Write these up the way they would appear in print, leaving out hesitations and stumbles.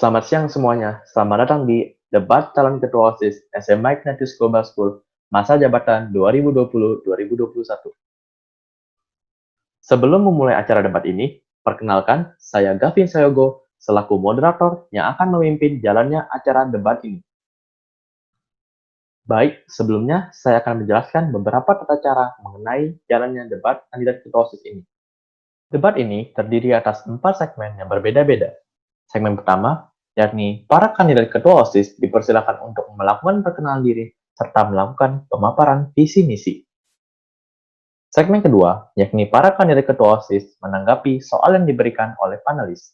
Selamat siang semuanya, selamat datang di debat calon ketua OSIS SMA Ignatius Global School masa jabatan 2020-2021. Sebelum memulai acara debat ini, perkenalkan, saya Gavin Sayogo selaku moderator yang akan memimpin jalannya acara debat ini. Baik, sebelumnya saya akan menjelaskan beberapa tata cara mengenai jalannya debat kandidat ketua OSIS ini. Debat ini terdiri atas 4 segmen yang berbeda-beda. Segmen pertama, yakni para kandidat ketua OSIS dipersilakan untuk melakukan perkenalan diri serta melakukan pemaparan visi misi. Segmen kedua, yakni para kandidat ketua OSIS menanggapi soal yang diberikan oleh panelis.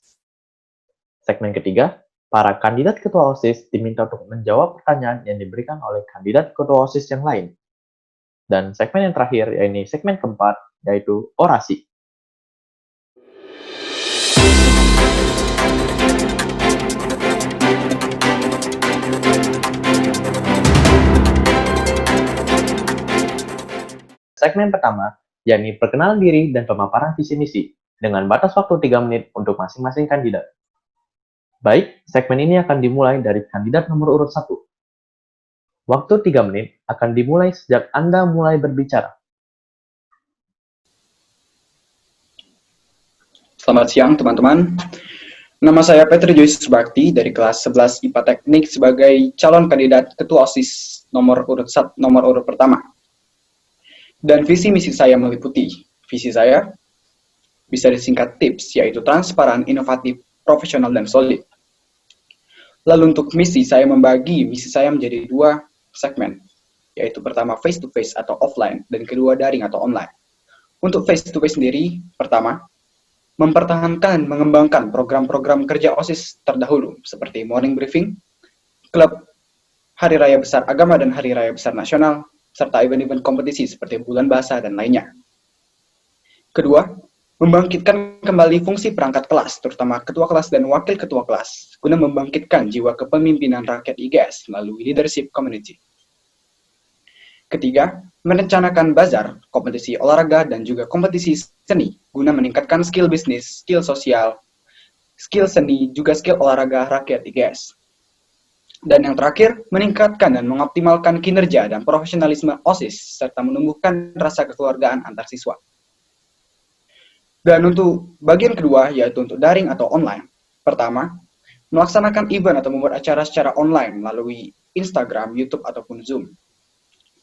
Segmen ketiga, para kandidat ketua OSIS diminta untuk menjawab pertanyaan yang diberikan oleh kandidat ketua OSIS yang lain. Dan segmen yang terakhir, yakni segmen keempat, yaitu orasi. Segmen pertama, yakni perkenalan diri dan pemaparan visi misi, dengan batas waktu 3 menit untuk masing-masing kandidat. Baik, segmen ini akan dimulai dari kandidat nomor urut 1. Waktu 3 menit akan dimulai sejak Anda mulai berbicara. Selamat siang teman-teman. Nama saya Petri Joyce Bakti dari kelas 11 IPA Teknik sebagai calon kandidat ketua OSIS nomor urut pertama. Dan visi misi saya meliputi, visi saya bisa disingkat TIPS, yaitu transparan, inovatif, profesional, dan solid. Lalu untuk misi, saya membagi misi saya menjadi 2 segmen, yaitu pertama face-to-face atau offline, dan kedua daring atau online. Untuk face-to-face sendiri, pertama, mempertahankan, mengembangkan program-program kerja OSIS terdahulu, seperti morning briefing, klub, hari raya besar agama dan hari raya besar nasional, serta event-event kompetisi seperti bulan bahasa dan lainnya. Kedua, membangkitkan kembali fungsi perangkat kelas, terutama ketua kelas dan wakil ketua kelas, guna membangkitkan jiwa kepemimpinan rakyat IGS melalui leadership community. Ketiga, merencanakan bazar, kompetisi olahraga, dan juga kompetisi seni, guna meningkatkan skill bisnis, skill sosial, skill seni, juga skill olahraga rakyat IGS. Dan yang terakhir, meningkatkan dan mengoptimalkan kinerja dan profesionalisme OSIS, serta menumbuhkan rasa kekeluargaan antar siswa. Dan untuk bagian kedua, yaitu untuk daring atau online. Pertama, melaksanakan event atau membuat acara secara online melalui Instagram, YouTube, ataupun Zoom.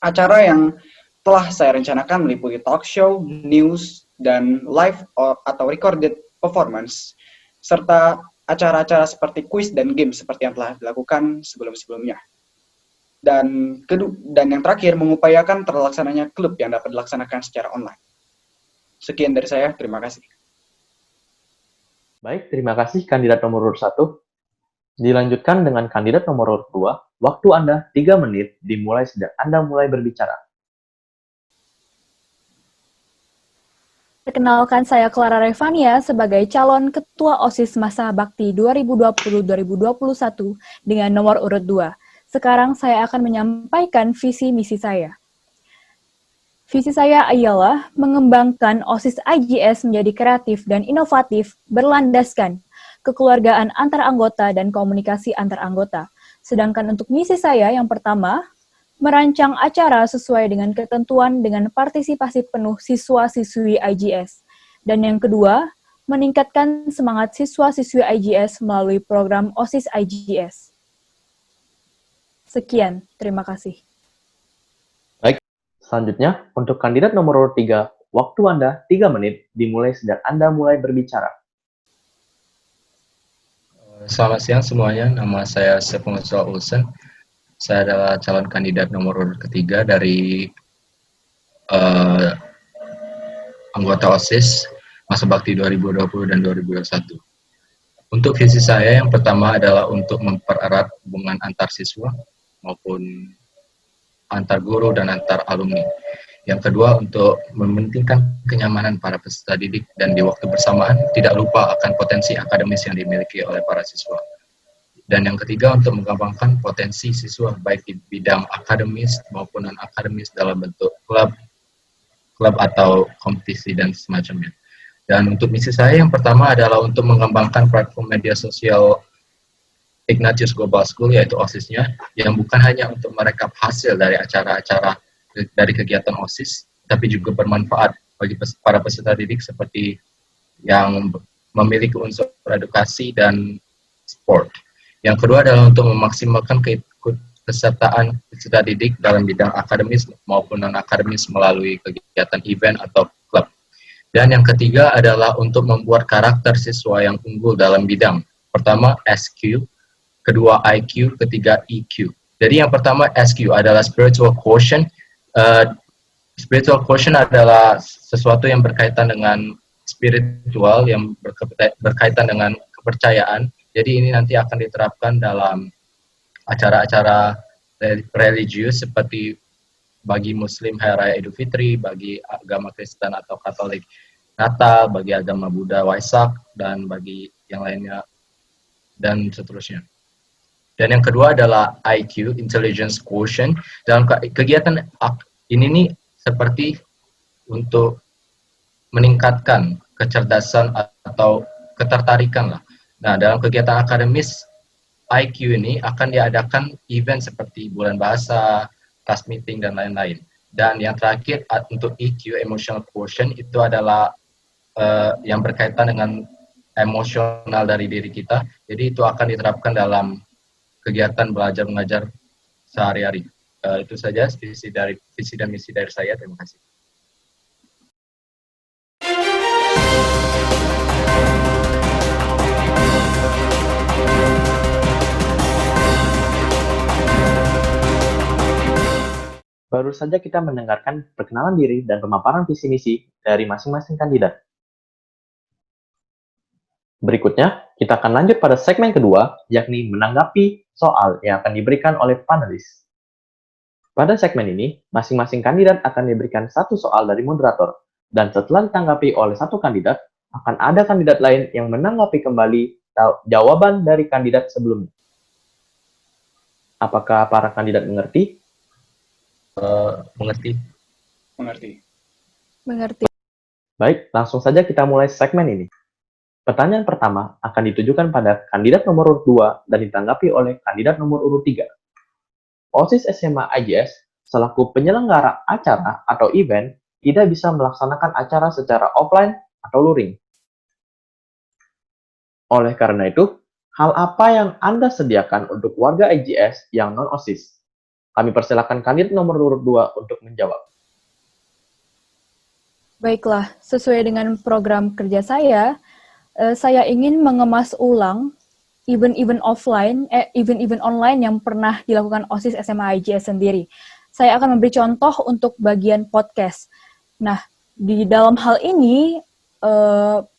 Acara yang telah saya rencanakan meliputi talk show, news, dan live atau recorded performance, serta acara-acara seperti kuis dan game seperti yang telah dilakukan sebelum-sebelumnya. Dan yang terakhir, mengupayakan terlaksananya klub yang dapat dilaksanakan secara online. Sekian dari saya, terima kasih. Baik, terima kasih kandidat nomor urut 1. Dilanjutkan dengan kandidat nomor urut 2. Waktu Anda 3 menit dimulai sejak Anda mulai berbicara. Perkenalkan, saya Clara Revania sebagai calon Ketua OSIS Masa Bakti 2020-2021 dengan nomor urut 2. Sekarang saya akan menyampaikan visi misi saya. Visi saya ialah mengembangkan OSIS IGS menjadi kreatif dan inovatif, berlandaskan kekeluargaan antar anggota dan komunikasi antar anggota. Sedangkan untuk misi saya yang pertama, merancang acara sesuai dengan ketentuan dengan partisipasi penuh siswa-siswi IGS. Dan yang kedua, meningkatkan semangat siswa-siswi IGS melalui program OSIS IGS. Sekian, terima kasih. Baik, selanjutnya untuk kandidat nomor urut 3, waktu Anda 3 menit dimulai sejak Anda mulai berbicara. Selamat siang semuanya, nama saya Sepung Olsen. Saya adalah calon kandidat nomor urut ketiga dari anggota OSIS Masa Bakti 2020 dan 2021. Untuk visi saya yang pertama adalah untuk mempererat hubungan antar siswa maupun antar guru dan antar alumni. Yang kedua, untuk mementingkan kenyamanan para peserta didik dan di waktu bersamaan tidak lupa akan potensi akademis yang dimiliki oleh para siswa. Dan yang ketiga, untuk mengembangkan potensi siswa baik di bidang akademis maupun non-akademis dalam bentuk klub atau kompetisi dan semacamnya. Dan untuk misi saya yang pertama adalah untuk mengembangkan platform media sosial Ignatius Global School, yaitu OSIS-nya, yang bukan hanya untuk merekap hasil dari acara-acara dari kegiatan OSIS, tapi juga bermanfaat bagi para peserta didik seperti yang memiliki unsur edukasi dan sport. Yang kedua adalah untuk memaksimalkan keikutsertaan peserta didik dalam bidang akademis maupun non-akademis melalui kegiatan event atau klub. Dan yang ketiga adalah untuk membuat karakter siswa yang unggul dalam bidang. Pertama, SQ, kedua IQ, ketiga EQ. Jadi yang pertama SQ adalah spiritual quotient. Spiritual quotient adalah sesuatu yang berkaitan dengan spiritual, yang berkaitan dengan kepercayaan. Jadi ini nanti akan diterapkan dalam acara-acara religius seperti bagi Muslim Hari Raya Idul Fitri, bagi agama Kristen atau Katolik Natal, bagi agama Buddha Waisak, dan bagi yang lainnya, dan seterusnya. Dan yang kedua adalah IQ, Intelligence Quotient. Dalam kegiatan ini nih seperti untuk meningkatkan kecerdasan atau ketertarikan lah. Nah, dalam kegiatan akademis, IQ ini akan diadakan event seperti bulan bahasa, class meeting, dan lain-lain. Dan yang terakhir, untuk EQ, Emotional Quotient, itu adalah yang berkaitan dengan emosional dari diri kita. Jadi itu akan diterapkan dalam kegiatan belajar mengajar sehari-hari. Itu saja visi dan misi dari saya. Terima kasih. Baru saja kita mendengarkan perkenalan diri dan pemaparan visi misi dari masing-masing kandidat. Berikutnya, kita akan lanjut pada segmen kedua, yakni menanggapi soal yang akan diberikan oleh panelis. Pada segmen ini, masing-masing kandidat akan diberikan satu soal dari moderator, dan setelah ditanggapi oleh satu kandidat, akan ada kandidat lain yang menanggapi kembali jawaban dari kandidat sebelumnya. Apakah para kandidat mengerti? Mengerti. Baik, langsung saja kita mulai segmen ini. Pertanyaan pertama akan ditujukan pada kandidat nomor urut 2 dan ditanggapi oleh kandidat nomor urut 3. OSIS SMA IJS selaku penyelenggara acara atau event tidak bisa melaksanakan acara secara offline atau luring. Oleh karena itu, hal apa yang Anda sediakan untuk warga IJS yang non-OSIS? Kami persilakan kandidat nomor urut 2 untuk menjawab. Baiklah, sesuai dengan program kerja saya ingin mengemas ulang event-event online yang pernah dilakukan OSIS SMA IJS sendiri. Saya akan memberi contoh untuk bagian podcast. Nah, di dalam hal ini,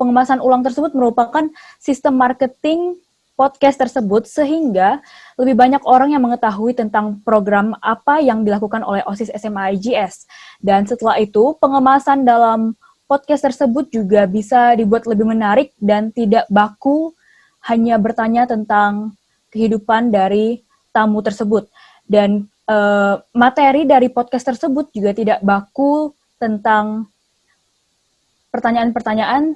pengemasan ulang tersebut merupakan sistem marketing podcast tersebut sehingga lebih banyak orang yang mengetahui tentang program apa yang dilakukan oleh OSIS SMA IJS. Dan setelah itu, pengemasan dalam podcast tersebut juga bisa dibuat lebih menarik dan tidak baku hanya bertanya tentang kehidupan dari tamu tersebut. Dan materi dari podcast tersebut juga tidak baku tentang pertanyaan-pertanyaan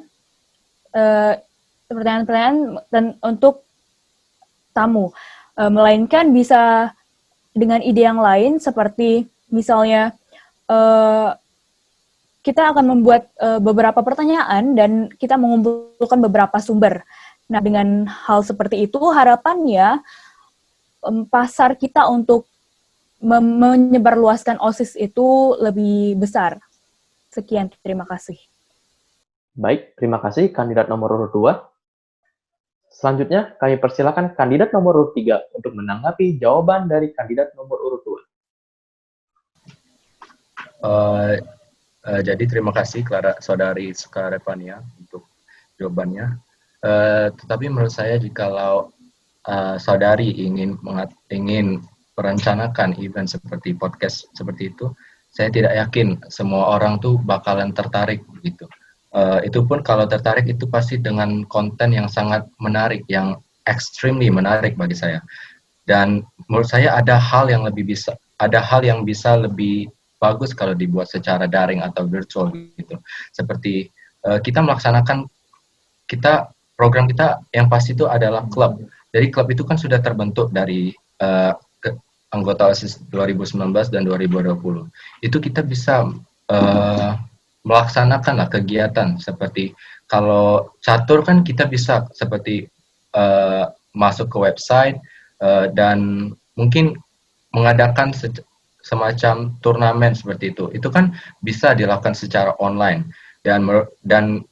dan untuk tamu, melainkan bisa dengan ide yang lain seperti misalnya kita akan membuat beberapa pertanyaan dan kita mengumpulkan beberapa sumber. Nah, dengan hal seperti itu harapannya pasar kita untuk menyebarluaskan OSIS itu lebih besar. Sekian, terima kasih. Baik, terima kasih kandidat nomor urut 2. Selanjutnya, kami persilakan kandidat nomor urut 3 untuk menanggapi jawaban dari kandidat nomor urut 2. Jadi terima kasih Saudari Sukarepania untuk jawabannya. Tetapi menurut saya jikalau saudari ingin merencanakan event seperti podcast seperti itu, saya tidak yakin semua orang tuh bakalan tertarik begitu. Itu pun kalau tertarik itu pasti dengan konten yang sangat menarik, yang extremely menarik bagi saya. Dan menurut saya ada hal yang bisa lebih bagus kalau dibuat secara daring atau virtual gitu. Seperti kita melaksanakan program kita yang pasti itu adalah klub. Jadi klub itu kan sudah terbentuk dari anggota OSIS 2019 dan 2020. Itu kita bisa melaksanakan kegiatan seperti kalau catur kan kita bisa seperti masuk ke website dan mungkin mengadakan semacam turnamen seperti itu. Itu kan bisa dilakukan secara online dan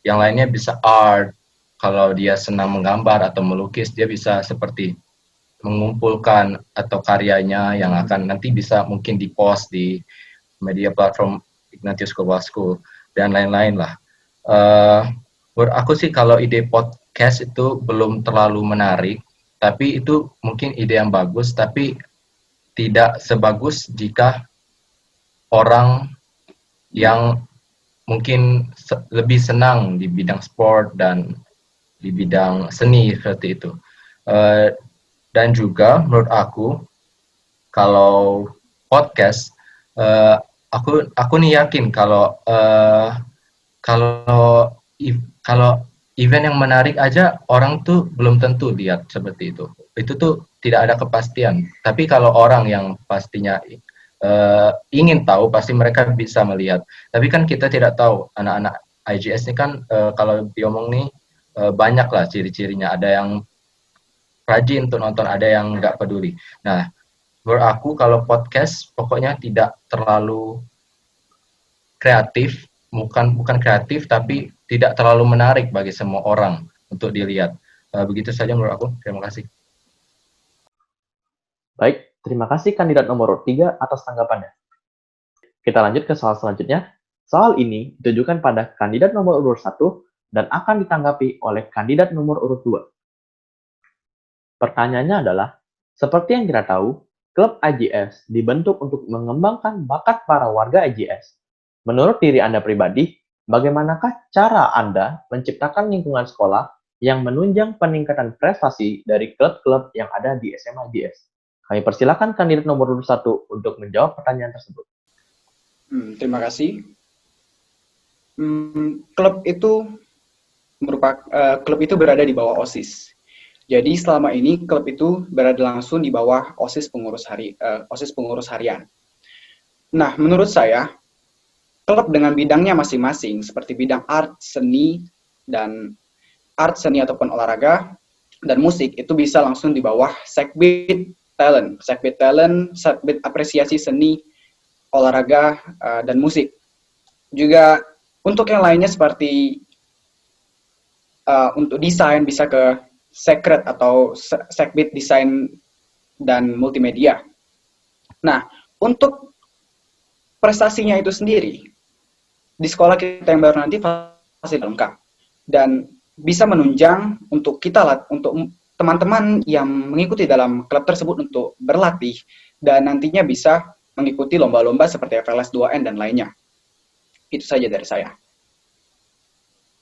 yang lainnya bisa art. Kalau dia senang menggambar atau melukis, dia bisa seperti mengumpulkan atau karyanya yang akan nanti bisa mungkin dipost di media platform Ignatius Global School dan lain-lain lah. Menurut aku sih kalau ide podcast itu belum terlalu menarik, tapi itu mungkin ide yang bagus, tapi tidak sebagus jika orang yang mungkin lebih senang di bidang sport dan di bidang seni seperti itu. Dan juga menurut aku kalau podcast, aku nih yakin kalau event yang menarik aja orang tuh belum tentu lihat seperti itu. Itu tuh tidak ada kepastian. Tapi kalau orang yang pastinya ingin tahu, pasti mereka bisa melihat. Tapi kan kita tidak tahu, anak-anak IGS ini kan kalau diomong nih banyak lah ciri-cirinya. Ada yang rajin untuk nonton, ada yang nggak peduli. Nah, menurut aku kalau podcast pokoknya tidak terlalu kreatif, bukan kreatif, tapi tidak terlalu menarik bagi semua orang untuk dilihat. Begitu saja menurut aku. Terima kasih. Baik, terima kasih kandidat nomor 3 atas tanggapannya. Kita lanjut ke soal selanjutnya. Soal ini ditujukan pada kandidat nomor urut 1 dan akan ditanggapi oleh kandidat nomor urut 2. Pertanyaannya adalah, seperti yang kita tahu, klub IGS dibentuk untuk mengembangkan bakat para warga IGS. Menurut diri Anda pribadi, bagaimanakah cara Anda menciptakan lingkungan sekolah yang menunjang peningkatan prestasi dari klub-klub yang ada di SMA IGS? Kami persilakan kandidat nomor urut 1 untuk menjawab pertanyaan tersebut. Terima kasih. Klub itu berada di bawah OSIS. Jadi selama ini klub itu berada langsung di bawah OSIS pengurus harian. Nah, menurut saya klub dengan bidangnya masing-masing seperti bidang art, seni ataupun olahraga dan musik itu bisa langsung di bawah Sekbid Talent, Sekbid apresiasi seni, olahraga dan musik. Juga untuk yang lainnya seperti untuk desain bisa ke Sekret atau Sekbid desain dan multimedia. Nah, untuk prestasinya itu sendiri di sekolah kita yang baru nanti pasti lengkap dan bisa menunjang untuk teman-teman yang mengikuti dalam klub tersebut untuk berlatih dan nantinya bisa mengikuti lomba-lomba seperti FLS 2N dan lainnya. Itu saja dari saya.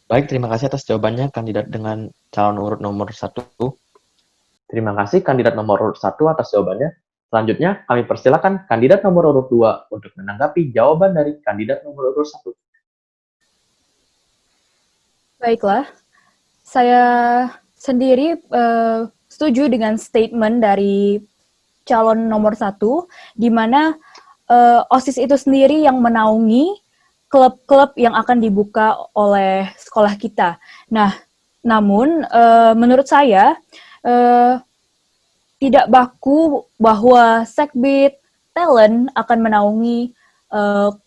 Baik, terima kasih atas jawabannya kandidat dengan calon urut nomor 1. Terima kasih kandidat nomor urut 1 atas jawabannya. Selanjutnya, kami persilakan kandidat nomor urut 2 untuk menanggapi jawaban dari kandidat nomor urut 1. Baiklah, saya sendiri setuju dengan statement dari calon nomor 1, di mana OSIS itu sendiri yang menaungi klub-klub yang akan dibuka oleh sekolah kita. Nah, namun menurut saya tidak baku bahwa Sekbid Talent akan menaungi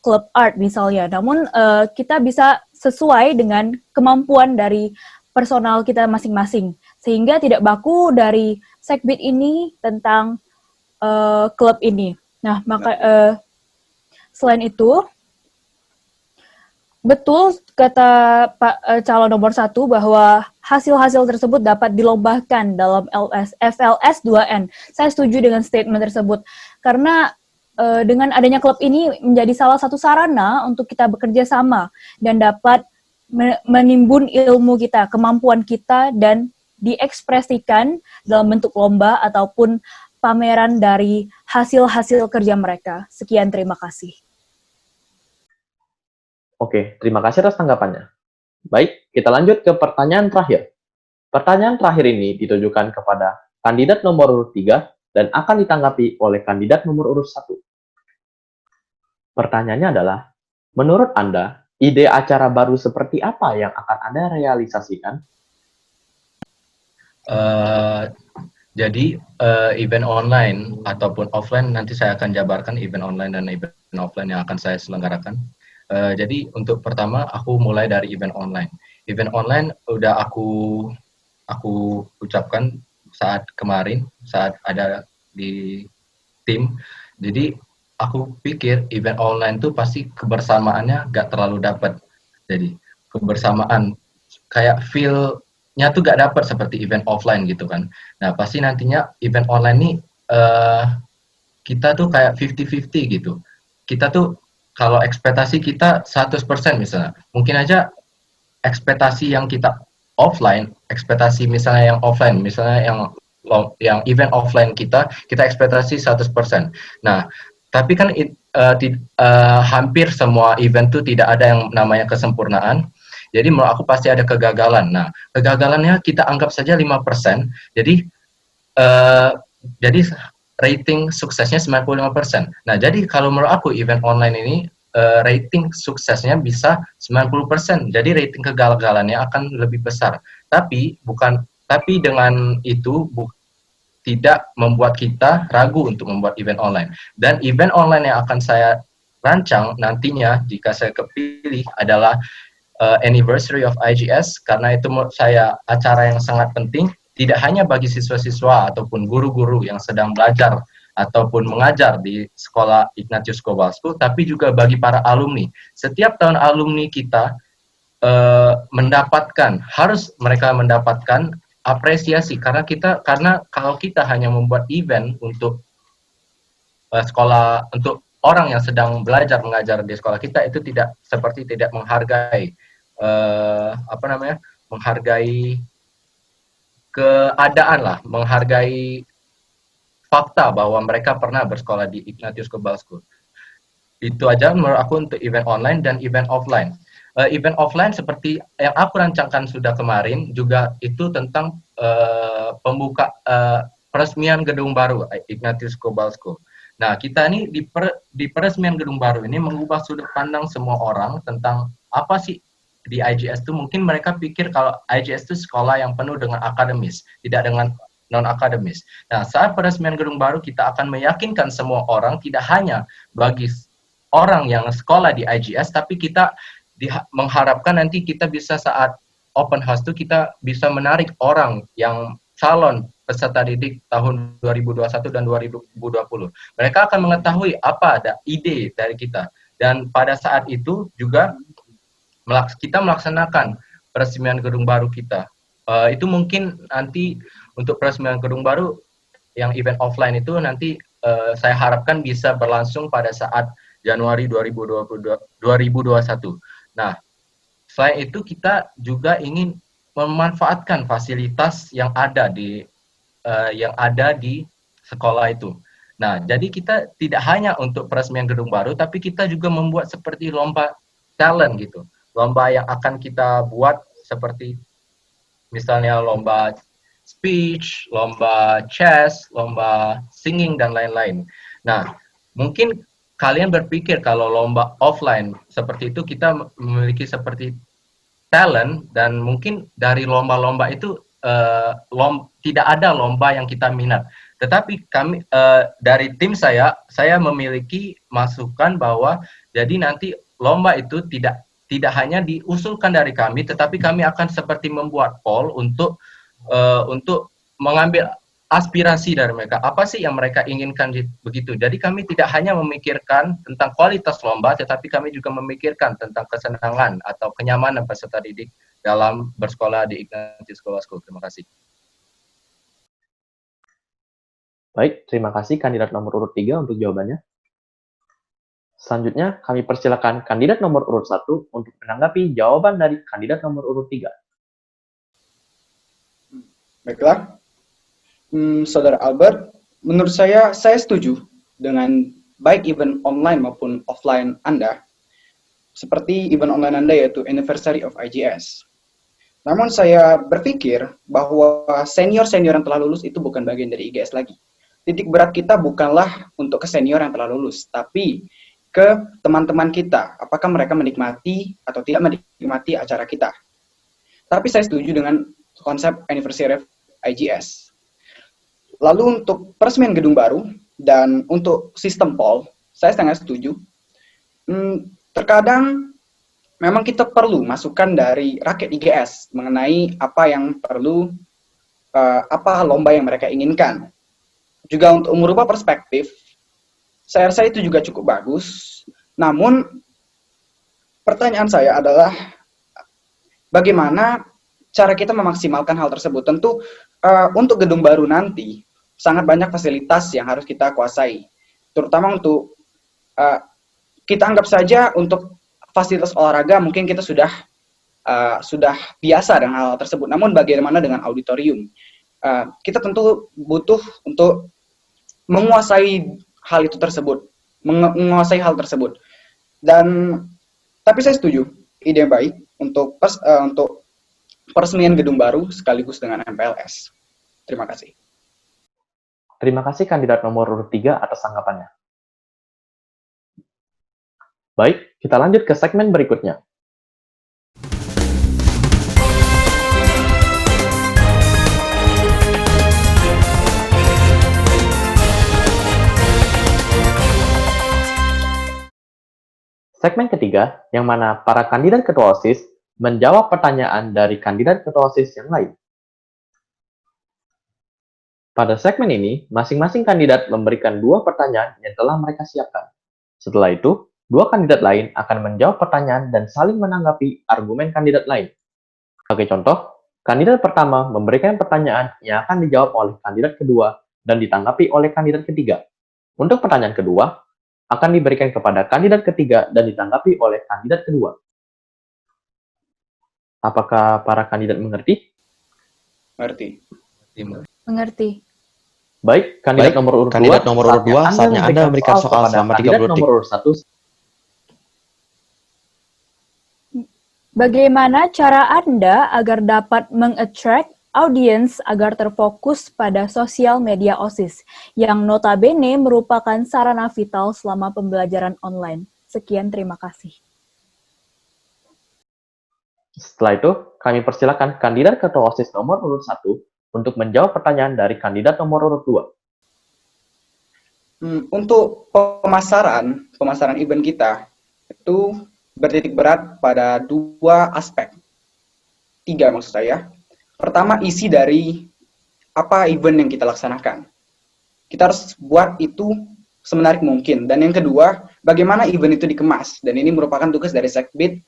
klub art misalnya. Namun kita bisa sesuai dengan kemampuan dari personal kita masing-masing. Sehingga tidak baku dari Sekbid ini tentang klub ini. Nah, maka selain itu, betul kata Pak calon nomor 1 bahwa hasil-hasil tersebut dapat dilombakan dalam FLS 2N. Saya setuju dengan statement tersebut. Karena dengan adanya klub ini menjadi salah satu sarana untuk kita bekerja sama dan dapat menimbun ilmu kita, kemampuan kita, dan diekspresikan dalam bentuk lomba ataupun pameran dari hasil-hasil kerja mereka. Sekian, terima kasih. Oke, terima kasih atas tanggapannya. Baik, kita lanjut ke pertanyaan terakhir. Pertanyaan terakhir ini ditujukan kepada kandidat nomor urut 3 dan akan ditanggapi oleh kandidat nomor urut 1. Pertanyaannya adalah, menurut Anda, ide acara baru seperti apa yang akan Anda realisasikan? Jadi event online ataupun offline nanti saya akan jabarkan event online dan event offline yang akan saya selenggarakan. Jadi untuk pertama aku mulai dari event online. Event online udah aku ucapkan saat kemarin saat ada di tim. Jadi aku pikir event online tuh pasti kebersamaannya gak terlalu dapat. Jadi kebersamaan kayak feel-nya tuh gak dapat seperti event offline gitu kan. Nah pasti nantinya event online nih kita tuh kayak 50-50 gitu. Kita tuh kalau ekspektasi kita 100% misalnya, mungkin aja ekspektasi yang kita offline, ekspektasi misalnya yang offline, misalnya yang event offline kita ekspektasi 100%. Nah, tapi kan hampir semua event tuh tidak ada yang namanya kesempurnaan. Jadi menurut aku pasti ada kegagalan. Nah, kegagalannya kita anggap saja 5%. Jadi rating suksesnya 95%. Nah, jadi kalau menurut aku event online ini rating suksesnya bisa 90%. Jadi rating kegagalannya akan lebih besar. Tapi dengan itu tidak membuat kita ragu untuk membuat event online. Dan event online yang akan saya rancang nantinya jika saya kepilih adalah anniversary of IGS, karena itu menurut saya acara yang sangat penting, tidak hanya bagi siswa-siswa ataupun guru-guru yang sedang belajar ataupun mengajar di sekolah Ignatius Global School, tapi juga bagi para alumni. Setiap tahun alumni kita harus mereka mendapatkan apresiasi karena kalau kita hanya membuat event untuk sekolah, untuk orang yang sedang belajar mengajar di sekolah kita, itu tidak menghargai menghargai keadaan lah, menghargai fakta bahwa mereka pernah bersekolah di Ignatius Global School. Itu aja menurut aku untuk event online dan event offline. Event offline seperti yang aku rancangkan sudah kemarin juga itu tentang peresmian gedung baru Ignatius Global School. Nah, kita ini di peresmian gedung baru ini mengubah sudut pandang semua orang tentang apa sih di IGS itu. Mungkin mereka pikir kalau IGS itu sekolah yang penuh dengan akademis, tidak dengan non-akademis. Nah, saat peresmian gedung baru kita akan meyakinkan semua orang, tidak hanya bagi orang yang sekolah di IGS, tapi kita mengharapkan nanti kita bisa saat open house itu kita bisa menarik orang yang calon peserta didik tahun 2021 dan 2020. Mereka akan mengetahui apa ada ide dari kita. Dan pada saat itu juga kita melaksanakan peresmian gedung baru kita. Itu mungkin nanti untuk peresmian gedung baru yang event offline itu nanti saya harapkan bisa berlangsung pada saat Januari 2021. Nah, selain itu kita juga ingin memanfaatkan fasilitas yang ada di sekolah itu. Nah, jadi kita tidak hanya untuk peresmian gedung baru, tapi kita juga membuat seperti lomba talent gitu. Lomba yang akan kita buat seperti misalnya lomba speech, lomba chess, lomba singing, dan lain-lain. Nah, mungkin kalian berpikir kalau lomba offline seperti itu kita memiliki seperti talent, dan mungkin dari lomba-lomba itu tidak ada lomba yang kita minat. Tetapi kami dari tim saya memiliki masukan bahwa jadi nanti lomba itu tidak hanya diusulkan dari kami, tetapi kami akan seperti membuat poll untuk mengambil aspirasi dari mereka. Apa sih yang mereka inginkan begitu. Jadi kami tidak hanya memikirkan tentang kualitas lomba, tetapi kami juga memikirkan tentang kesenangan atau kenyamanan peserta didik dalam bersekolah di Ignatius Global School. Terima kasih. Baik, terima kasih kandidat nomor urut 3 untuk jawabannya. Selanjutnya, kami persilakan kandidat nomor urut 1 untuk menanggapi jawaban dari kandidat nomor urut 3. Baiklah, Saudara Albert, menurut saya setuju dengan baik event online maupun offline Anda, seperti event online Anda yaitu Anniversary of IGS. Namun saya berpikir bahwa senior-senior yang telah lulus itu bukan bagian dari IGS lagi. Titik berat kita bukanlah untuk ke senior yang telah lulus, tapi ke teman-teman kita. Apakah mereka menikmati atau tidak menikmati acara kita. Tapi saya setuju dengan konsep anniversary of IGS. Lalu untuk peresmian gedung baru dan untuk sistem poll, saya sangat setuju. Terkadang memang kita perlu masukan dari rakyat IGS mengenai apa yang perlu, apa lomba yang mereka inginkan. Juga untuk merubah perspektif, saya rasa itu juga cukup bagus. Namun, pertanyaan saya adalah, bagaimana cara kita memaksimalkan hal tersebut? Tentu, untuk gedung baru nanti, sangat banyak fasilitas yang harus kita kuasai. Terutama untuk, kita anggap saja untuk fasilitas olahraga, mungkin kita sudah biasa dengan hal tersebut. Namun bagaimana dengan auditorium? Kita tentu butuh untuk menguasai hal itu tersebut, menguasai hal tersebut. Dan tapi saya setuju ide yang baik untuk peresmian gedung baru sekaligus dengan MPLS. Terima kasih. Terima kasih kandidat nomor urut 3 atas tanggapannya. Baik, kita lanjut ke segmen berikutnya. Segmen ketiga, yang mana para kandidat ketua OSIS menjawab pertanyaan dari kandidat ketua OSIS yang lain. Pada segmen ini, masing-masing kandidat memberikan 2 pertanyaan yang telah mereka siapkan. Setelah itu, 2 kandidat lain akan menjawab pertanyaan dan saling menanggapi argumen kandidat lain. Sebagai contoh, kandidat pertama memberikan pertanyaan yang akan dijawab oleh kandidat kedua dan ditanggapi oleh kandidat ketiga. Untuk pertanyaan kedua, akan diberikan kepada kandidat ketiga dan ditanggapi oleh kandidat kedua. Apakah para kandidat mengerti? Mengerti. Baik, kandidat nomor urut 2, saatnya Anda memberikan soal selama 30 detik. Nomor urut 1. Bagaimana cara Anda agar dapat meng-attract audiens agar terfokus pada sosial media OSIS, yang notabene merupakan sarana vital selama pembelajaran online? Sekian, terima kasih. Setelah itu, kami persilakan kandidat ketua OSIS nomor urut 1 untuk menjawab pertanyaan dari kandidat nomor urut 2. Untuk pemasaran event kita, itu bertitik berat pada 2 aspek. 3 maksud saya. Pertama, isi dari apa event yang kita laksanakan. Kita harus buat itu semenarik mungkin. Dan yang kedua, bagaimana event itu dikemas. Dan ini merupakan tugas dari Sekbid,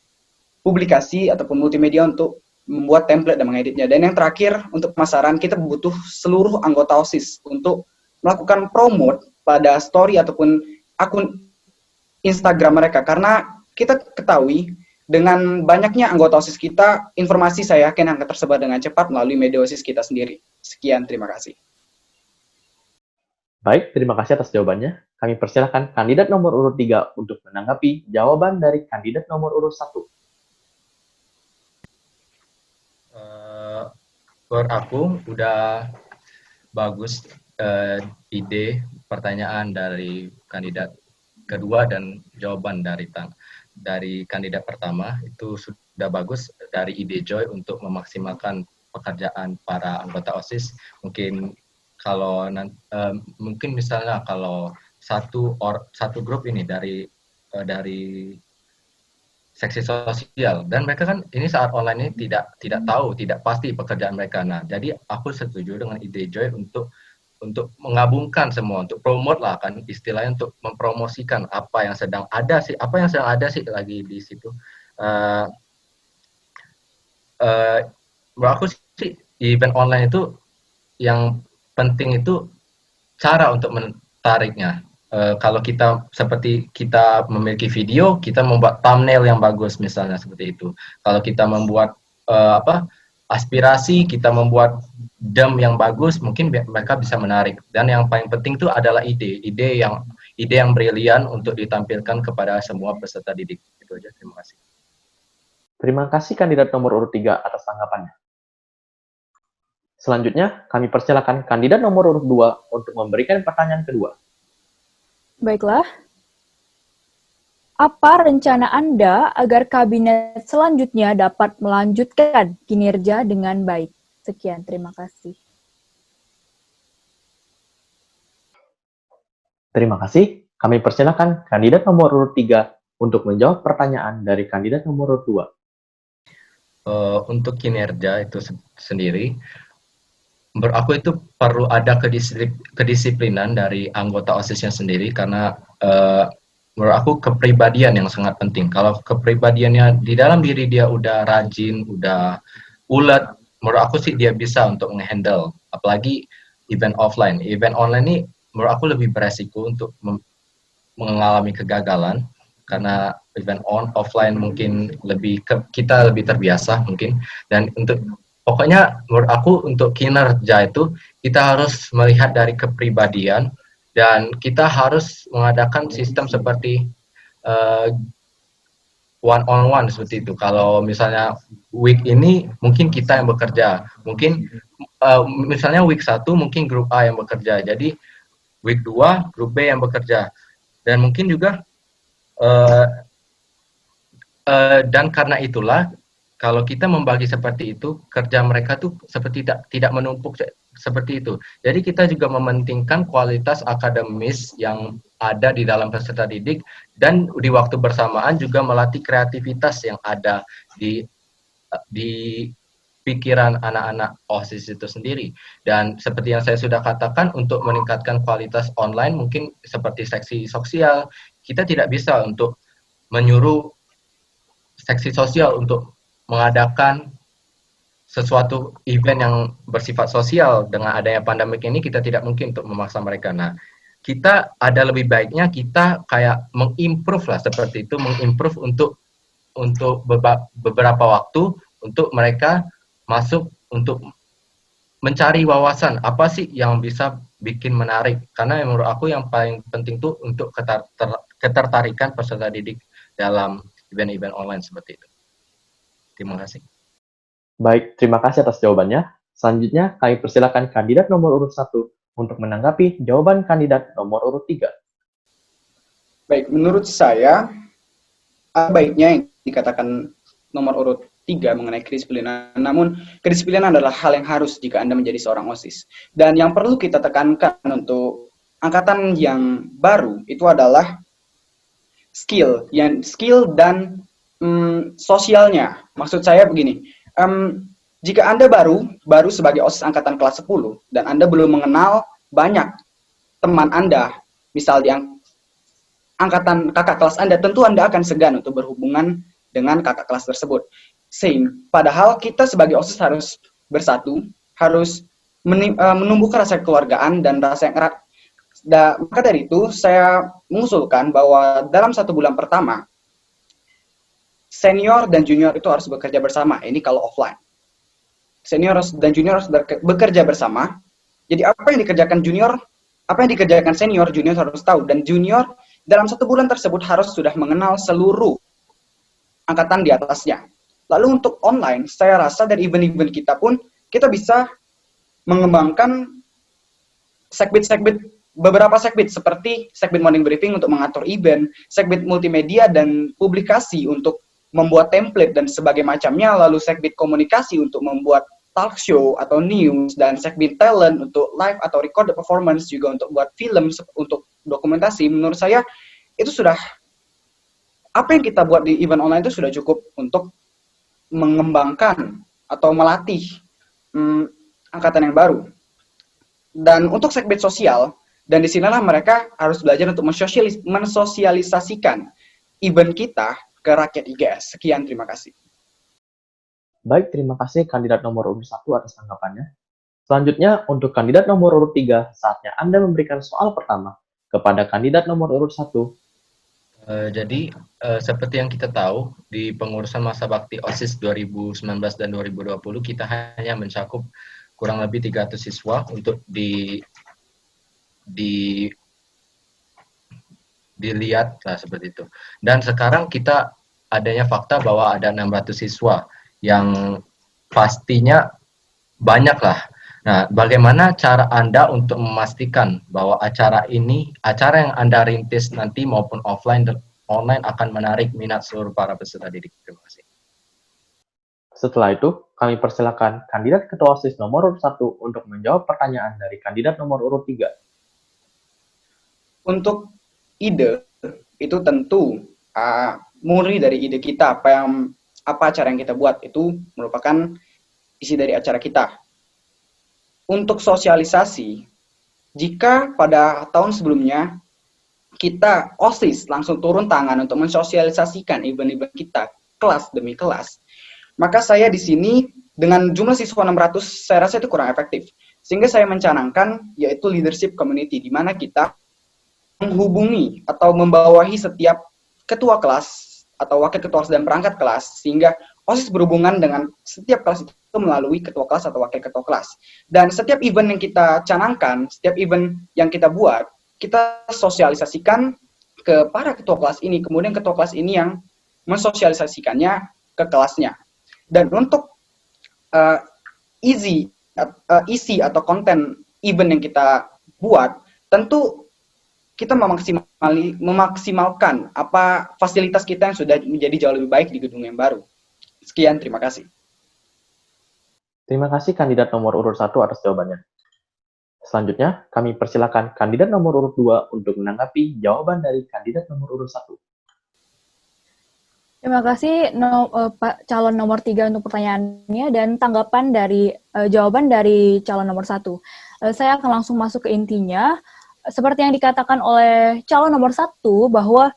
publikasi ataupun multimedia untuk membuat template dan mengeditnya. Dan yang terakhir, untuk pemasaran, kita butuh seluruh anggota OSIS untuk melakukan promote pada story ataupun akun Instagram mereka. Karena kita ketahui, dengan banyaknya anggota OSIS kita, informasi saya yakin akan tersebar dengan cepat melalui media OSIS kita sendiri. Sekian, terima kasih. Baik, terima kasih atas jawabannya. Kami persilakan kandidat nomor urut 3 untuk menanggapi jawaban dari kandidat nomor urut 1. Per aku, udah bagus ide pertanyaan dari kandidat kedua dan jawaban dari kandidat pertama itu sudah bagus dari ide Joy untuk memaksimalkan pekerjaan para anggota OSIS. Mungkin kalau mungkin misalnya kalau satu grup ini dari seksi sosial dan mereka kan ini saat online ini tidak tahu, tidak pasti pekerjaan mereka. Nah, jadi aku setuju dengan ide Joy untuk menggabungkan semua, untuk promote lah kan istilahnya, untuk mempromosikan apa yang sedang ada sih lagi di situ. Menurut aku sih event online itu yang penting itu cara untuk menariknya. Kalau kita seperti kita memiliki video, kita membuat thumbnail yang bagus misalnya seperti itu. Kalau kita membuat aspirasi, kita membuat yang bagus, mungkin mereka bisa menarik. Dan yang paling penting itu adalah ide yang brilian untuk ditampilkan kepada semua peserta didik. Itu aja, terima kasih. Terima kasih kandidat nomor urut 3 atas tanggapannya. Selanjutnya, kami persilakan kandidat nomor urut 2 untuk memberikan pertanyaan kedua. Baiklah. Apa rencana Anda agar kabinet selanjutnya dapat melanjutkan kinerja dengan baik? Sekian, terima kasih. Terima kasih. Kami persilakan kandidat nomor urut 3 untuk menjawab pertanyaan dari kandidat nomor urut 2. Untuk kinerja itu sendiri, menurut aku itu perlu ada kedisiplinan dari anggota OSIS-nya sendiri, karena menurut aku kepribadian yang sangat penting. Kalau kepribadiannya di dalam diri dia udah rajin, udah ulet, menurut aku sih dia bisa untuk menghandle. Apalagi event offline. Event online ini menurut aku lebih beresiko untuk mengalami kegagalan, karena event offline mungkin kita lebih terbiasa mungkin. Dan pokoknya menurut aku untuk kinerja itu kita harus melihat dari kepribadian, dan kita harus mengadakan sistem seperti one on one seperti itu. Kalau misalnya week ini mungkin kita yang bekerja, mungkin misalnya week 1 mungkin grup A yang bekerja, jadi week 2 grup B yang bekerja. Dan mungkin juga dan karena itulah kalau kita membagi seperti itu, kerja mereka tuh seperti tidak menumpuk seperti itu. Jadi kita juga mementingkan kualitas akademis yang ada di dalam peserta didik, dan di waktu bersamaan juga melatih kreativitas yang ada di pikiran anak-anak OSIS itu sendiri. Dan seperti yang saya sudah katakan, untuk meningkatkan kualitas online mungkin seperti seksi sosial, kita tidak bisa untuk menyuruh seksi sosial untuk mengadakan sesuatu event yang bersifat sosial. Dengan adanya pandemik ini kita tidak mungkin untuk memaksa mereka. Nah, kita ada lebih baiknya kita kayak mengimprove lah seperti itu, mengimprove untuk beberapa waktu untuk mereka masuk untuk mencari wawasan apa sih yang bisa bikin menarik. Karena menurut aku yang paling penting tuh untuk ketertarikan peserta didik dalam event-event online seperti itu. Terima kasih. Baik, terima kasih atas jawabannya. Selanjutnya, kami persilakan kandidat nomor urut 1 untuk menanggapi jawaban kandidat nomor urut 3. Baik, menurut saya, baiknya yang dikatakan nomor urut 3 mengenai kedisiplinan. Namun, kedisiplinan adalah hal yang harus jika Anda menjadi seorang OSIS. Dan yang perlu kita tekankan untuk angkatan yang baru itu adalah skill dan sosialnya. Maksud saya begini, jika Anda baru sebagai OSIS angkatan kelas 10 dan Anda belum mengenal banyak teman Anda, misal di angkatan kakak kelas Anda, tentu Anda akan segan untuk berhubungan dengan kakak kelas tersebut. Padahal kita sebagai OSIS harus bersatu, harus menumbuhkan rasa kekeluargaan dan rasa yang erat. Maka dari itu, saya mengusulkan bahwa dalam 1 bulan pertama, senior dan junior itu harus bekerja bersama. Ini kalau offline. Senior dan junior harus bekerja bersama. Jadi apa yang dikerjakan junior, apa yang dikerjakan senior, junior harus tahu. Dan junior dalam 1 bulan tersebut harus sudah mengenal seluruh angkatan di atasnya. Lalu untuk online, saya rasa dari event-event kita pun, kita bisa mengembangkan beberapa segbit seperti segbit morning briefing untuk mengatur event, segbit multimedia dan publikasi untuk membuat template dan sebagainya macamnya, lalu segbit komunikasi untuk membuat talk show atau news, dan segbit talent untuk live atau record performance, juga untuk buat film, untuk dokumentasi. Menurut saya itu sudah, apa yang kita buat di event online itu sudah cukup untuk mengembangkan atau melatih angkatan yang baru. Dan untuk segbit sosial, dan disinilah mereka harus belajar untuk mensosialisasikan event kita ke rakyat IGS. Sekian, terima kasih. Baik, terima kasih kandidat nomor urut 1 atas tanggapannya. Selanjutnya, untuk kandidat nomor urut 3, saatnya Anda memberikan soal pertama kepada kandidat nomor urut 1. Jadi, seperti yang kita tahu, di pengurusan masa bakti OSIS 2019 dan 2020, kita hanya mencakup kurang lebih 300 siswa untuk dilihat lah seperti itu. Dan sekarang kita adanya fakta bahwa ada 600 siswa yang pastinya banyak lah. Nah, bagaimana cara Anda untuk memastikan bahwa acara yang Anda rintis nanti maupun offline dan online akan menarik minat seluruh para peserta didik? Terima kasih. Setelah itu, kami persilakan kandidat ketua OSIS nomor urut 1 untuk menjawab pertanyaan dari kandidat nomor urut 3. Untuk ide, itu tentu murni dari ide kita, apa acara yang kita buat itu merupakan isi dari acara kita. Untuk sosialisasi, jika pada tahun sebelumnya kita OSIS langsung turun tangan untuk mensosialisasikan event-event kita kelas demi kelas, maka saya di sini dengan jumlah siswa 600 saya rasa itu kurang efektif. Sehingga saya mencanangkan yaitu leadership community, di mana kita menghubungi atau membawahi setiap ketua kelas atau wakil ketua kelas dan perangkat kelas, sehingga OSIS berhubungan dengan setiap kelas itu melalui ketua kelas atau wakil ketua kelas. Dan setiap event yang kita canangkan, setiap event yang kita buat, kita sosialisasikan ke para ketua kelas ini, kemudian ketua kelas ini yang mensosialisasikannya ke kelasnya. Dan untuk isi atau konten event yang kita buat, tentu kita memaksimalkan apa fasilitas kita yang sudah menjadi jauh lebih baik di gedung yang baru. Sekian, terima kasih. Terima kasih kandidat nomor urut 1 atas jawabannya. Selanjutnya, kami persilakan kandidat nomor urut 2 untuk menanggapi jawaban dari kandidat nomor urut 1. Terima kasih Pak calon nomor 3 untuk pertanyaannya dan tanggapan dari jawaban dari calon nomor 1. Saya akan langsung masuk ke intinya. Seperti yang dikatakan oleh calon nomor 1 bahwa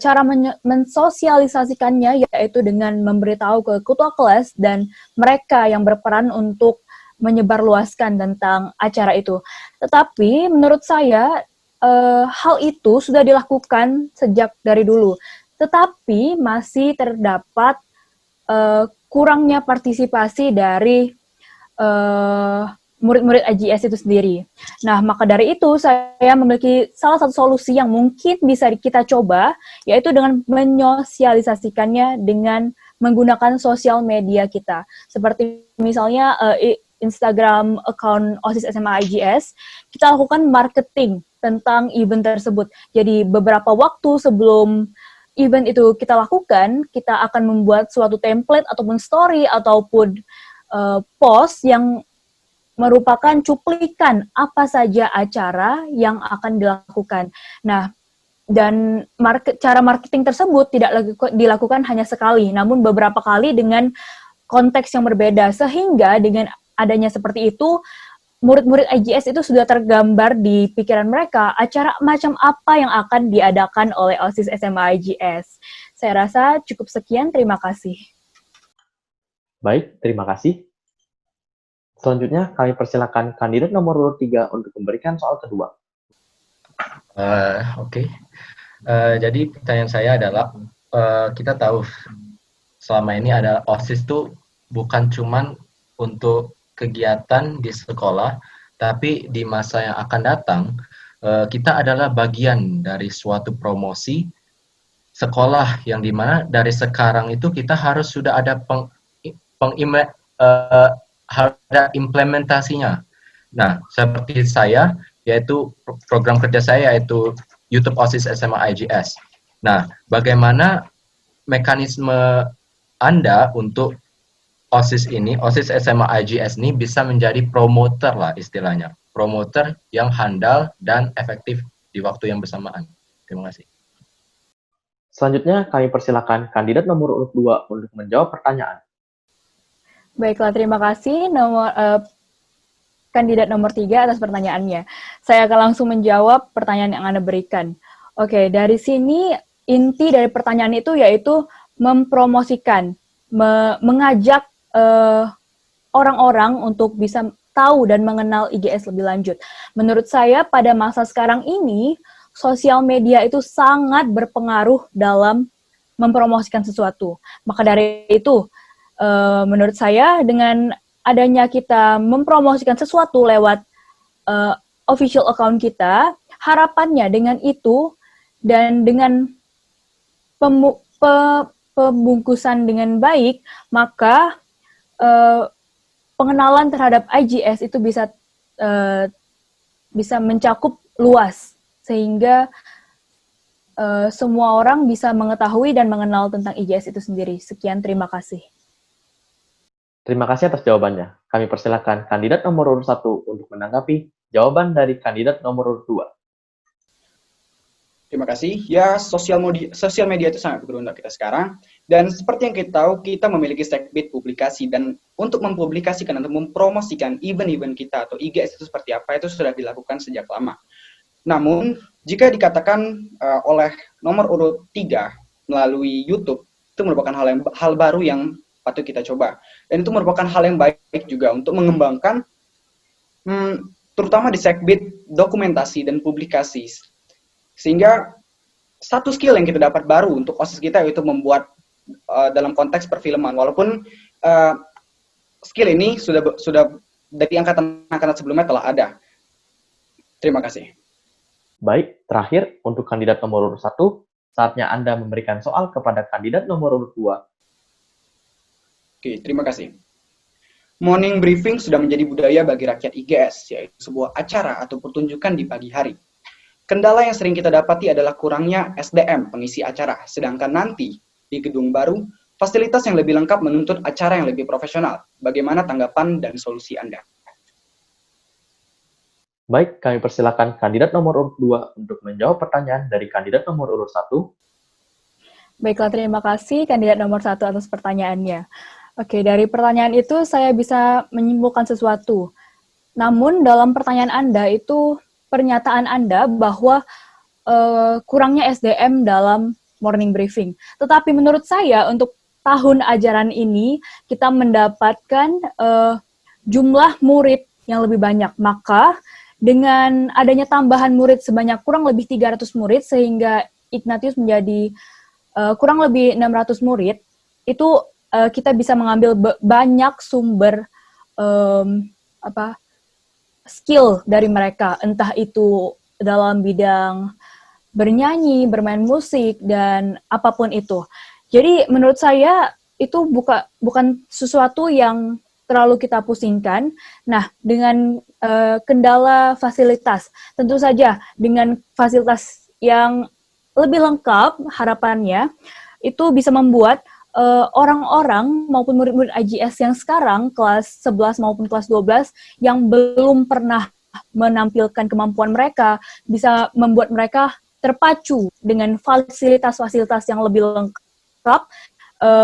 cara mensosialisasikannya yaitu dengan memberitahu ke ketua kelas dan mereka yang berperan untuk menyebarluaskan tentang acara itu. Tetapi menurut saya hal itu sudah dilakukan sejak dari dulu. Tetapi masih terdapat kurangnya partisipasi dari murid-murid IGS itu sendiri. Nah, maka dari itu saya memiliki salah satu solusi yang mungkin bisa kita coba, yaitu dengan menyosialisasikannya dengan menggunakan sosial media kita. Seperti misalnya Instagram account OSIS SMA IGS, kita lakukan marketing tentang event tersebut. Jadi beberapa waktu sebelum event itu kita lakukan, kita akan membuat suatu template ataupun story ataupun post yang merupakan cuplikan apa saja acara yang akan dilakukan. Nah, dan cara marketing tersebut tidak dilakukan hanya sekali, namun beberapa kali dengan konteks yang berbeda, sehingga dengan adanya seperti itu, murid-murid IGS itu sudah tergambar di pikiran mereka acara macam apa yang akan diadakan oleh OSIS SMA IGS. Saya rasa cukup sekian, terima kasih. Baik, terima kasih. Selanjutnya, kami persilakan kandidat nomor urut 3 untuk memberikan soal kedua. Oke. Jadi pertanyaan saya adalah, kita tahu selama ini ada OSIS itu bukan cuman untuk kegiatan di sekolah, tapi di masa yang akan datang, kita adalah bagian dari suatu promosi sekolah yang dimana dari sekarang itu kita harus sudah ada ada implementasinya. Nah, seperti saya, yaitu program kerja saya yaitu YouTube OSIS SMA IGS. Nah, bagaimana mekanisme Anda untuk OSIS SMA IGS ini bisa menjadi promoter lah istilahnya. Promoter yang handal dan efektif di waktu yang bersamaan. Terima kasih. Selanjutnya, kami persilakan kandidat nomor urut 2 untuk menjawab pertanyaan. Baiklah, terima kasih kandidat nomor 3 atas pertanyaannya. Saya akan langsung menjawab pertanyaan yang Anda berikan. Oke, dari sini inti dari pertanyaan itu yaitu mempromosikan, mengajak orang-orang untuk bisa tahu dan mengenal IGS lebih lanjut. Menurut saya pada masa sekarang ini, sosial media itu sangat berpengaruh dalam mempromosikan sesuatu. Maka dari itu, menurut saya dengan adanya kita mempromosikan sesuatu lewat official account kita, harapannya dengan itu dan dengan pembungkusan dengan baik, maka pengenalan terhadap IGS itu bisa mencakup luas, sehingga semua orang bisa mengetahui dan mengenal tentang IGS itu sendiri. Sekian, terima kasih. Terima kasih atas jawabannya. Kami persilakan kandidat nomor urut 1 untuk menanggapi jawaban dari kandidat nomor urut 2. Terima kasih. Ya, sosial media itu sangat berguna kita sekarang. Dan seperti yang kita tahu, kita memiliki sekbid publikasi. Dan untuk mempublikasikan atau mempromosikan event-event kita atau IGS itu seperti apa, itu sudah dilakukan sejak lama. Namun, jika dikatakan oleh nomor urut 3 melalui YouTube, itu merupakan hal baru yang patut kita coba. Dan itu merupakan hal yang baik juga untuk mengembangkan, terutama di sekbid dokumentasi dan publikasi. Sehingga satu skill yang kita dapat baru untuk OSIS kita yaitu membuat dalam konteks perfilman. Walaupun skill ini sudah dari angkatan sebelumnya telah ada. Terima kasih. Baik, terakhir untuk kandidat nomor urut 1, saatnya Anda memberikan soal kepada kandidat nomor urut 2. Oke, terima kasih. Morning briefing sudah menjadi budaya bagi rakyat IGS, yaitu sebuah acara atau pertunjukan di pagi hari. Kendala yang sering kita dapati adalah kurangnya SDM pengisi acara, sedangkan nanti di gedung baru, fasilitas yang lebih lengkap menuntut acara yang lebih profesional. Bagaimana tanggapan dan solusi Anda? Baik, kami persilakan kandidat nomor urut 2 untuk menjawab pertanyaan dari kandidat nomor urut 1. Baiklah, terima kasih kandidat nomor 1 atas pertanyaannya. Oke, dari pertanyaan itu saya bisa menyimpulkan sesuatu. Namun dalam pertanyaan Anda itu, pernyataan Anda bahwa kurangnya SDM dalam morning briefing. Tetapi menurut saya untuk tahun ajaran ini kita mendapatkan jumlah murid yang lebih banyak. Maka dengan adanya tambahan murid sebanyak kurang lebih 300 murid sehingga Ignatius menjadi kurang lebih 600 murid, itu kita bisa mengambil banyak sumber skill dari mereka, entah itu dalam bidang bernyanyi, bermain musik, dan apapun itu. Jadi menurut saya itu bukan sesuatu yang terlalu kita pusingkan. Nah, dengan kendala fasilitas, tentu saja dengan fasilitas yang lebih lengkap harapannya, itu bisa membuat orang-orang maupun murid-murid IGS yang sekarang kelas 11 maupun kelas 12 yang belum pernah menampilkan kemampuan mereka bisa membuat mereka terpacu dengan fasilitas-fasilitas yang lebih lengkap,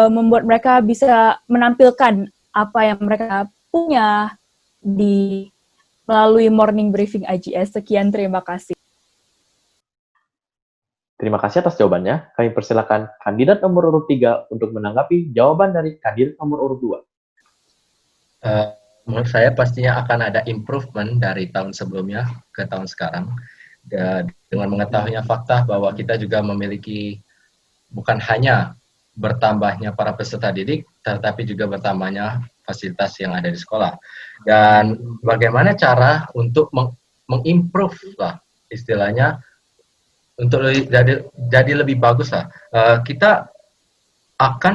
membuat mereka bisa menampilkan apa yang mereka punya melalui morning briefing IGS. Sekian, terima kasih. Terima kasih atas jawabannya. Kami persilakan kandidat nomor urut 3 untuk menanggapi jawaban dari kandidat nomor urut 2. Menurut saya pastinya akan ada improvement dari tahun sebelumnya ke tahun sekarang. Dengan mengetahuinya fakta bahwa kita juga memiliki bukan hanya bertambahnya para peserta didik, tetapi juga bertambahnya fasilitas yang ada di sekolah. Dan bagaimana cara untuk mengimprove lah istilahnya, untuk jadi lebih bagus lah. Kita akan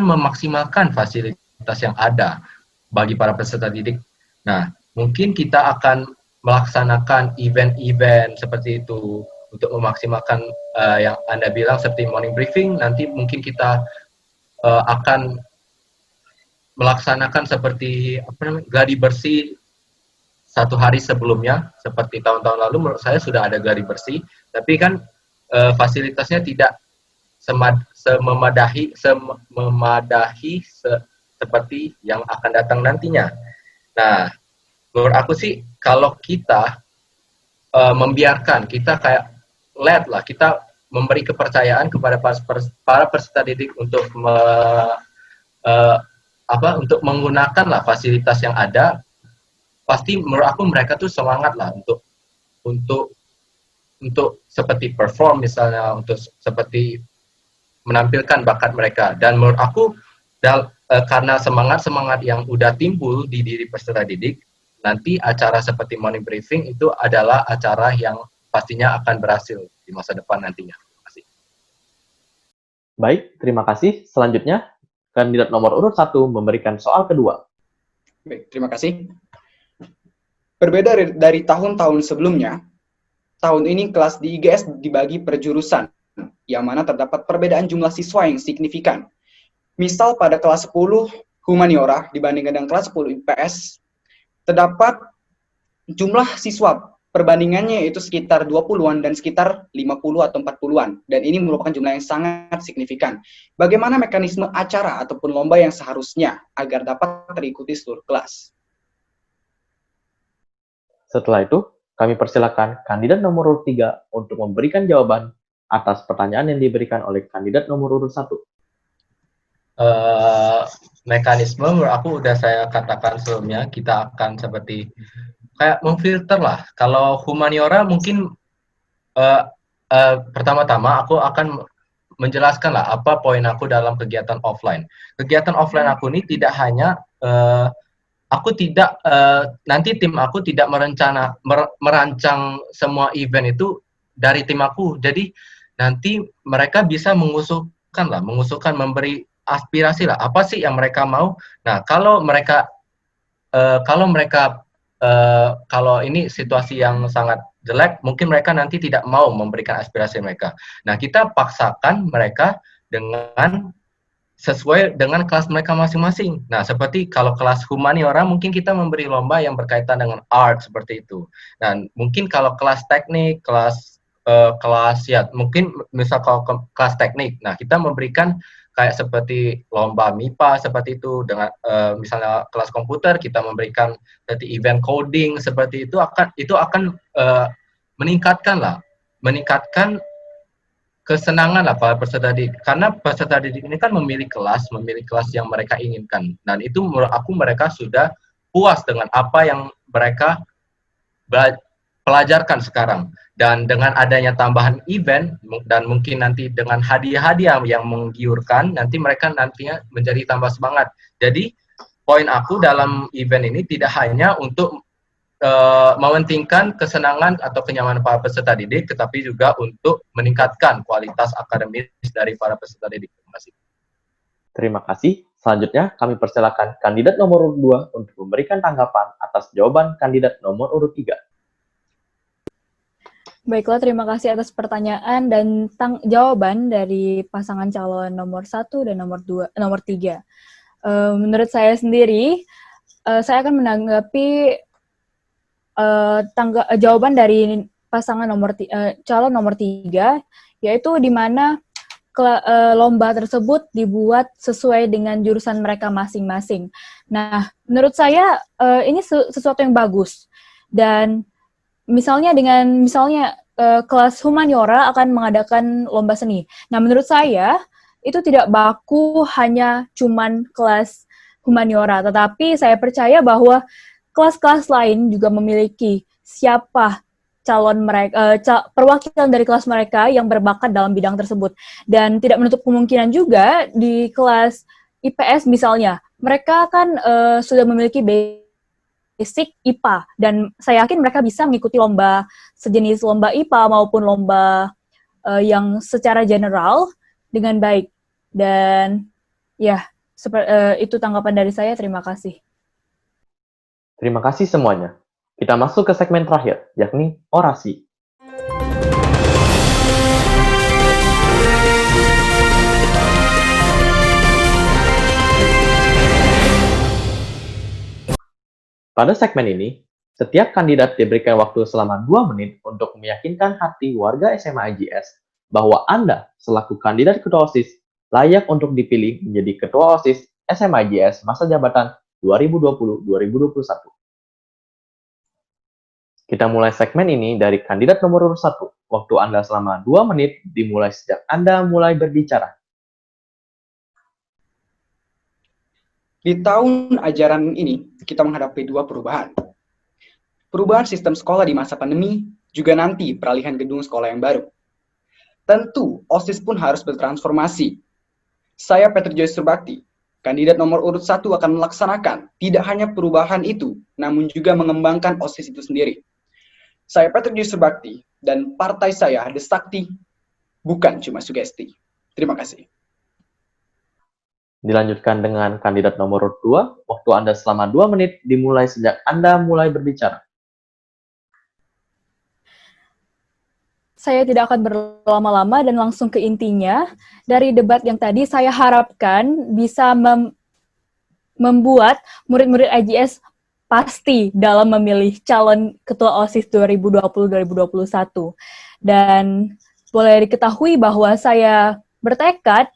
memaksimalkan fasilitas yang ada bagi para peserta didik. Nah, mungkin kita akan melaksanakan event-event seperti itu untuk memaksimalkan yang Anda bilang seperti morning briefing. Nanti mungkin kita akan melaksanakan seperti gladi bersih satu hari sebelumnya, seperti tahun-tahun lalu. Menurut saya sudah ada gladi bersih, tapi kan fasilitasnya tidak sememadahi seperti yang akan datang nantinya. Nah, menurut aku sih kalau kita membiarkan, kita kayak let lah, kita memberi kepercayaan kepada para peserta didik untuk untuk menggunakan lah fasilitas yang ada, pasti menurut aku mereka tuh semangat lah untuk seperti perform misalnya, untuk seperti menampilkan bakat mereka. Dan menurut aku karena semangat yang udah timbul di diri peserta didik, nanti acara seperti morning briefing itu adalah acara yang pastinya akan berhasil di masa depan nantinya. Baik, terima kasih. Selanjutnya, kandidat nomor urut 1 memberikan soal kedua. Baik, terima kasih. Berbeda dari tahun-tahun sebelumnya, tahun ini kelas di IGS dibagi per jurusan, yang mana terdapat perbedaan jumlah siswa yang signifikan. Misal pada kelas 10 humaniora dibandingkan dengan kelas 10 IPS, terdapat jumlah siswa perbandingannya yaitu sekitar 20-an dan sekitar 50 atau 40-an. Dan ini merupakan jumlah yang sangat signifikan. Bagaimana mekanisme acara ataupun lomba yang seharusnya agar dapat terikuti seluruh kelas? Setelah itu, kami persilakan kandidat nomor urut 3 untuk memberikan jawaban atas pertanyaan yang diberikan oleh kandidat nomor urut 1. Mekanisme menurut aku udah saya katakan sebelumnya, kita akan seperti kayak memfilter lah. Kalau humaniora mungkin pertama-tama aku akan menjelaskan lah apa poin aku dalam kegiatan offline. Kegiatan offline aku ini tidak hanya nanti tim aku tidak merancang semua event itu dari tim aku. Jadi nanti mereka bisa mengusulkan, memberi aspirasi lah. Apa sih yang mereka mau? Nah, kalau ini situasi yang sangat jelek, mungkin mereka nanti tidak mau memberikan aspirasi mereka. Nah, kita paksakan mereka sesuai dengan kelas mereka masing-masing. Nah, seperti kalau kelas humaniora mungkin kita memberi lomba yang berkaitan dengan art seperti itu. Dan mungkin kalau kelas teknik, mungkin misal kalau kelas teknik, nah kita memberikan kayak seperti lomba MIPA seperti itu. Dengan misalnya kelas komputer kita memberikan seperti event coding seperti itu akan meningkatkan kesenangan lah para peserta didik, karena peserta didik ini kan memilih kelas yang mereka inginkan, dan itu menurut aku mereka sudah puas dengan apa yang mereka pelajarkan sekarang. Dan dengan adanya tambahan event dan mungkin nanti dengan hadiah-hadiah yang menggiurkan, nanti mereka nantinya menjadi tambah semangat. Jadi poin aku dalam event ini tidak hanya untuk mementingkan kesenangan atau kenyamanan para peserta didik, tetapi juga untuk meningkatkan kualitas akademis dari para peserta didik. Terima kasih. Terima kasih. Selanjutnya, kami persilakan kandidat nomor urut 2 untuk memberikan tanggapan atas jawaban kandidat nomor urut 3. Baiklah, terima kasih atas pertanyaan dan jawaban dari pasangan calon nomor 1 dan nomor 3. Menurut saya sendiri, saya akan menanggapi jawaban dari pasangan calon nomor 3, yaitu di mana lomba tersebut dibuat sesuai dengan jurusan mereka masing-masing. Nah, menurut saya ini sesuatu yang bagus. Dan misalnya kelas humaniora akan mengadakan lomba seni. Nah, menurut saya itu tidak baku hanya cuman kelas humaniora, tetapi saya percaya bahwa kelas-kelas lain juga memiliki siapa perwakilan dari kelas mereka yang berbakat dalam bidang tersebut. Dan tidak menutup kemungkinan juga di kelas IPS misalnya, mereka kan sudah memiliki basic IPA, dan saya yakin mereka bisa mengikuti lomba sejenis lomba IPA maupun lomba yang secara general dengan baik. Dan ya, itu tanggapan dari saya. Terima kasih. Terima kasih semuanya. Kita masuk ke segmen terakhir, yakni orasi. Pada segmen ini, setiap kandidat diberikan waktu selama 2 menit untuk meyakinkan hati warga SMA IGS bahwa Anda, selaku kandidat ketua OSIS, layak untuk dipilih menjadi ketua OSIS SMA IGS masa jabatan 2020-2021. Kita mulai segmen ini dari kandidat nomor urut 1. Waktu Anda selama 2 menit dimulai sejak Anda mulai berbicara. Di tahun ajaran ini, kita menghadapi 2 perubahan. Perubahan sistem sekolah di masa pandemi, juga nanti peralihan gedung sekolah yang baru. Tentu, OSIS pun harus bertransformasi. Saya Peter Joyce Surbakti, kandidat nomor urut 1 akan melaksanakan tidak hanya perubahan itu, namun juga mengembangkan OSIS itu sendiri. Saya Peter Joyce Surbakti, dan partai saya The Sakti, bukan cuma sugesti. Terima kasih. Dilanjutkan dengan kandidat nomor urut 2, waktu Anda selama 2 menit dimulai sejak Anda mulai berbicara. Saya tidak akan berlama-lama dan langsung ke intinya. Dari debat yang tadi, saya harapkan bisa membuat murid-murid IGS pasti dalam memilih calon ketua OSIS 2020-2021. Dan boleh diketahui bahwa saya bertekad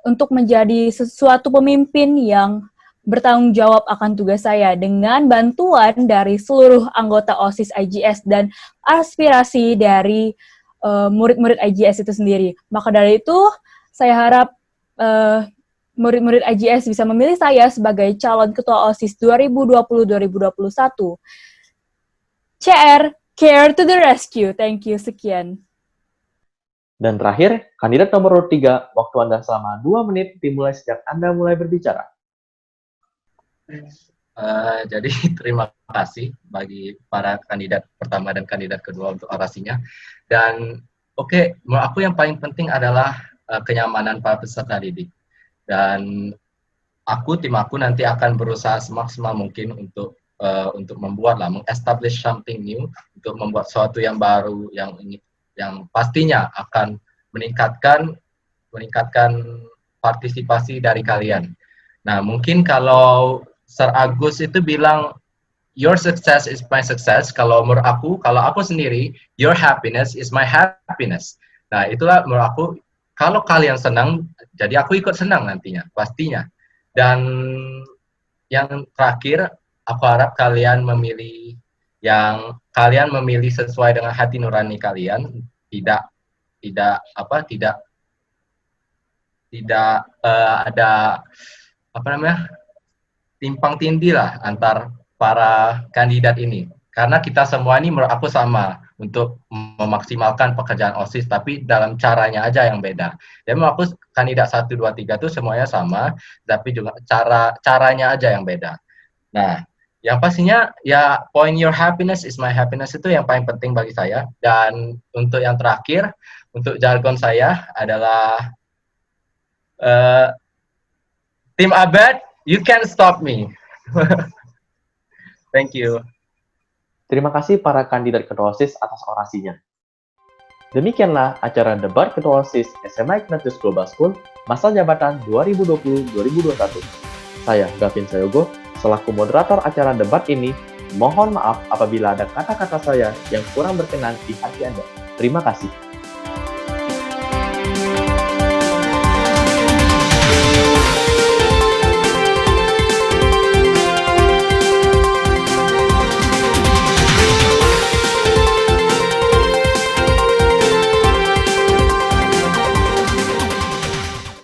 untuk menjadi sesuatu pemimpin yang bertanggung jawab akan tugas saya dengan bantuan dari seluruh anggota OSIS IGS dan aspirasi dari murid-murid IGS itu sendiri. Maka dari itu, saya harap murid-murid IGS bisa memilih saya sebagai calon ketua OSIS 2020-2021. CR, care to the rescue. Thank you, sekian. Dan terakhir, kandidat nomor urut 3, waktu Anda selama 2 menit dimulai sejak Anda mulai berbicara. Jadi terima kasih bagi para kandidat pertama dan kandidat kedua untuk orasinya. Dan menurut aku yang paling penting adalah kenyamanan para peserta didik. Dan tim aku nanti akan berusaha semaksimal mungkin untuk meng-establish something new, untuk membuat sesuatu yang baru, yang pastinya akan meningkatkan partisipasi dari kalian. Nah, mungkin kalau Sir Agus itu bilang your success is my success, kalau aku sendiri, your happiness is my happiness. Nah, itulah menurut aku, kalau kalian senang, jadi aku ikut senang nantinya, pastinya. Dan yang terakhir, aku harap kalian memilih sesuai dengan hati nurani kalian, tidak ada timpang tindih lah antar para kandidat ini, karena kita semua ini menurut aku sama untuk memaksimalkan pekerjaan OSIS, tapi dalam caranya aja yang beda. Dan menurut aku kandidat 1, 2, 3 itu semuanya sama, tapi juga caranya aja yang beda. Nah, yang pastinya ya point your happiness is my happiness itu yang paling penting bagi saya. Dan untuk yang terakhir, untuk jargon saya adalah Tim Abed, you can't stop me. Thank you. Terima kasih para kandidat ketua OSIS atas orasinya. Demikianlah acara debat ketua OSIS SMA Ignatius Global School masa jabatan 2020-2021. Saya, Gavin Sayogo, selaku moderator acara debat ini, mohon maaf apabila ada kata-kata saya yang kurang berkenan di hati Anda. Terima kasih.